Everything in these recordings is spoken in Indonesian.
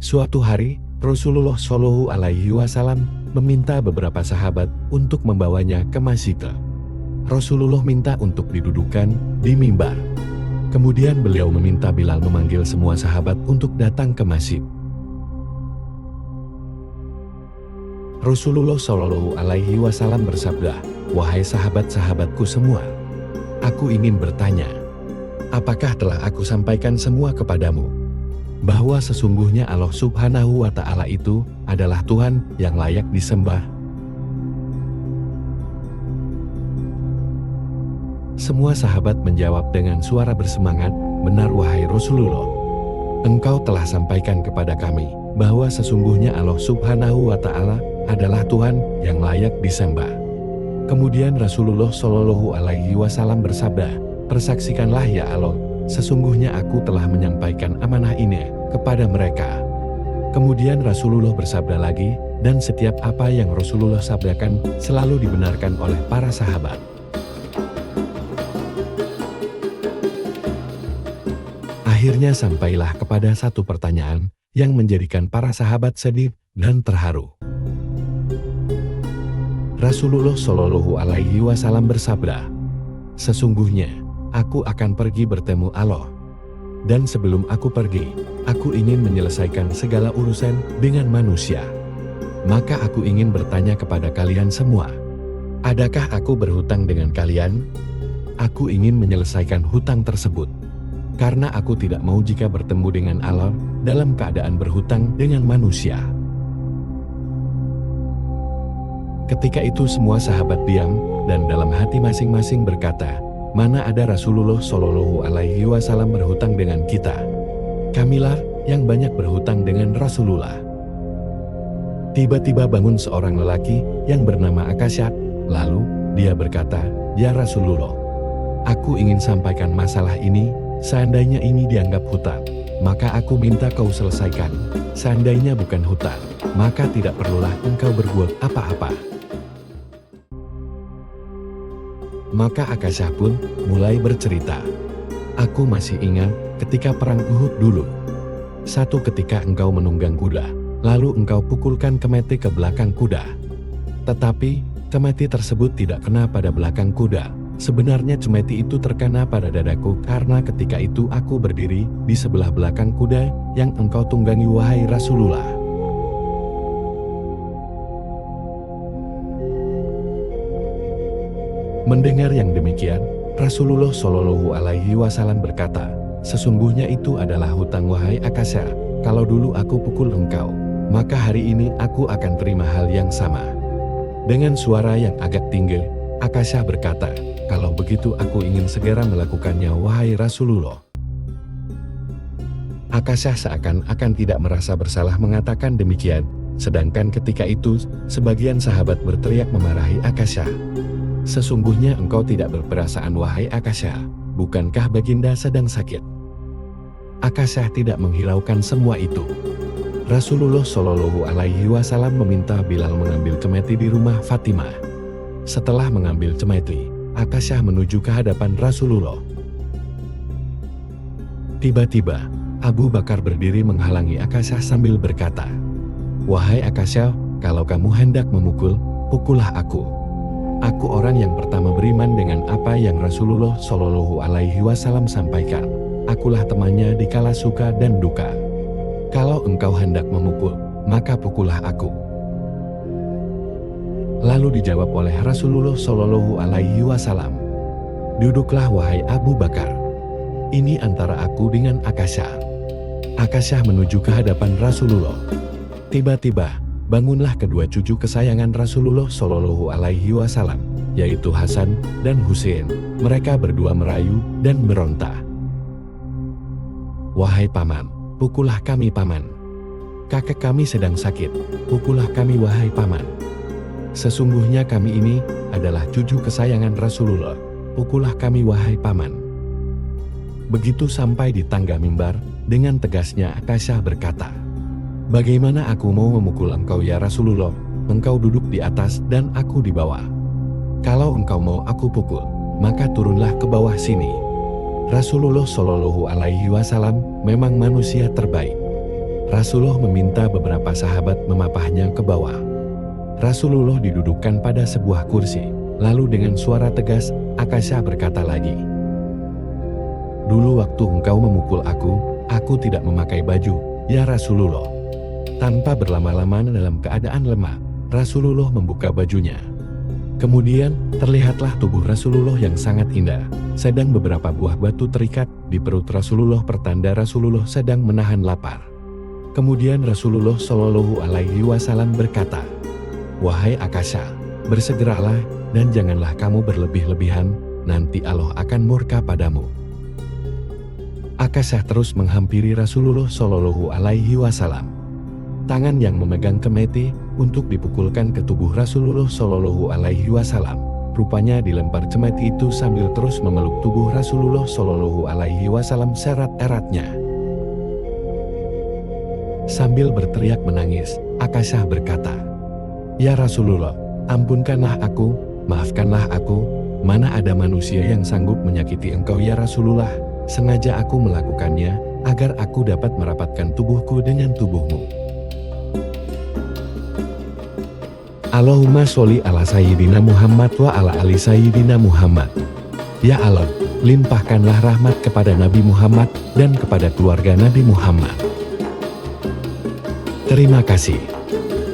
Suatu hari, Rasulullah Shallallahu Alaihi Wasallam meminta beberapa sahabat untuk membawanya ke masjid. Rasulullah minta untuk didudukkan di mimbar. Kemudian beliau meminta Bilal memanggil semua sahabat untuk datang ke masjid. Rasulullah Shallallahu Alaihi Wasallam bersabda, "Wahai sahabat-sahabatku semua, aku ingin bertanya, apakah telah aku sampaikan semua kepadamu? Bahwa sesungguhnya Allah Subhanahu wa Ta'ala itu adalah Tuhan yang layak disembah." Semua sahabat menjawab dengan suara bersemangat, "Benar wahai Rasulullah. Engkau telah sampaikan kepada kami bahwa sesungguhnya Allah Subhanahu wa Ta'ala adalah Tuhan yang layak disembah." Kemudian Rasulullah Shallallahu Alaihi Wasallam bersabda, "Persaksikanlah ya Allah, sesungguhnya aku telah menyampaikan amanah ini kepada mereka." Kemudian Rasulullah bersabda lagi, dan setiap apa yang Rasulullah sabdakan selalu dibenarkan oleh para sahabat. Akhirnya sampailah kepada satu pertanyaan yang menjadikan para sahabat sedih dan terharu. Rasulullah Shallallahu Alaihi Wasallam bersabda, "Sesungguhnya aku akan pergi bertemu Allah. Dan sebelum aku pergi, aku ingin menyelesaikan segala urusan dengan manusia. Maka aku ingin bertanya kepada kalian semua, adakah aku berhutang dengan kalian? Aku ingin menyelesaikan hutang tersebut. Karena aku tidak mau jika bertemu dengan Allah dalam keadaan berhutang dengan manusia." Ketika itu semua sahabat diam, dan dalam hati masing-masing berkata, "Mana ada Rasulullah Shallallahu Alaihi Wasallam berhutang dengan kita? Kamilah yang banyak berhutang dengan Rasulullah." Tiba-tiba bangun seorang lelaki yang bernama Akasyah, lalu dia berkata, "Ya Rasulullah, aku ingin sampaikan masalah ini. Seandainya ini dianggap hutang, maka aku minta kau selesaikan. Seandainya bukan hutang, maka tidak perlulah engkau berbuat apa-apa." Maka Akasyah pun mulai bercerita, "Aku masih ingat ketika perang Uhud dulu. Satu ketika engkau menunggang kuda, lalu engkau pukulkan kemeti ke belakang kuda. Tetapi kemeti tersebut tidak kena pada belakang kuda. Sebenarnya cemeti itu terkena pada dadaku karena ketika itu aku berdiri di sebelah belakang kuda yang engkau tunggangi wahai Rasulullah." Mendengar yang demikian, Rasulullah Shallallahu Alaihi Wasallam berkata, "Sesungguhnya itu adalah hutang wahai Akasyah. Kalau dulu aku pukul engkau, maka hari ini aku akan terima hal yang sama." Dengan suara yang agak tinggi, Akasyah berkata, "Kalau begitu aku ingin segera melakukannya wahai Rasulullah." Akasyah seakan-akan tidak merasa bersalah mengatakan demikian, sedangkan ketika itu sebagian sahabat berteriak memarahi Akasyah, "Sesungguhnya engkau tidak berperasaan wahai Akasyah, bukankah baginda sedang sakit?" Akasyah tidak menghiraukan semua itu. Rasulullah Shallallahu Alaihi Wasallam meminta Bilal mengambil cemeti di rumah Fatimah. Setelah mengambil cemeti, Akasyah menuju ke hadapan Rasulullah. Tiba-tiba, Abu Bakar berdiri menghalangi Akasyah sambil berkata, "Wahai Akasyah, kalau kamu hendak memukul, pukullah aku. Aku orang yang pertama beriman dengan apa yang Rasulullah Shallallahu Alaihi Wasallam sampaikan. Akulah temannya di kala suka dan duka. Kalau engkau hendak memukul, maka pukullah aku." Lalu dijawab oleh Rasulullah Shallallahu Alaihi Wasallam, "Duduklah wahai Abu Bakar. Ini antara aku dengan Akasyah." Akasyah menuju ke hadapan Rasulullah. Tiba-tiba, bangunlah kedua cucu kesayangan Rasulullah Shallallahu Alaihi Wasallam, yaitu Hasan dan Husain. Mereka berdua merayu dan beronta, "Wahai paman, pukullah kami paman. Kakek kami sedang sakit, pukullah kami wahai paman. Sesungguhnya kami ini adalah cucu kesayangan Rasulullah, pukullah kami wahai paman." Begitu sampai di tangga mimbar, dengan tegasnya Akasyah berkata, "Bagaimana aku mau memukul engkau ya Rasulullah? Engkau duduk di atas dan aku di bawah. Kalau engkau mau aku pukul, maka turunlah ke bawah sini." Rasulullah Shallallahu Alaihi Wasallam memang manusia terbaik. Rasulullah meminta beberapa sahabat memapahnya ke bawah. Rasulullah didudukkan pada sebuah kursi. Lalu dengan suara tegas, Akasha berkata lagi, "Dulu waktu engkau memukul aku tidak memakai baju, ya Rasulullah." Tanpa berlama-lama dalam keadaan lemah, Rasulullah membuka bajunya. Kemudian, terlihatlah tubuh Rasulullah yang sangat indah, sedang beberapa buah batu terikat di perut Rasulullah pertanda Rasulullah sedang menahan lapar. Kemudian Rasulullah Shallallahu Alaihi Wasallam berkata, "Wahai Akasha, bersegeralah dan janganlah kamu berlebih-lebihan, nanti Allah akan murka padamu." Akasha terus menghampiri Rasulullah Shallallahu Alaihi Wasallam. Tangan yang memegang kemeti untuk dipukulkan ke tubuh Rasulullah Shallallahu Alaihi Wasallam. Rupanya dilempar cemeti itu sambil terus memeluk tubuh Rasulullah Shallallahu Alaihi Wasallam serat-eratnya. Sambil berteriak menangis, Akasha berkata, "Ya Rasulullah, ampunkanlah aku, maafkanlah aku, mana ada manusia yang sanggup menyakiti engkau ya Rasulullah, sengaja aku melakukannya, agar aku dapat merapatkan tubuhku dengan tubuhmu." Allahumma sholli ala Sayyidina Muhammad wa ala ali Sayyidina Muhammad. Ya Allah, limpahkanlah rahmat kepada Nabi Muhammad dan kepada keluarga Nabi Muhammad. Terima kasih.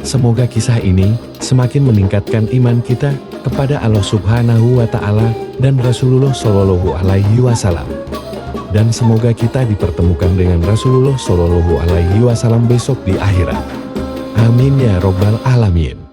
Semoga kisah ini semakin meningkatkan iman kita kepada Allah Subhanahu wa Ta'ala dan Rasulullah Shallallahu Alaihi Wasallam. Dan semoga kita dipertemukan dengan Rasulullah Shallallahu Alaihi Wasallam besok di akhirat. Amin ya Robbal Alamin.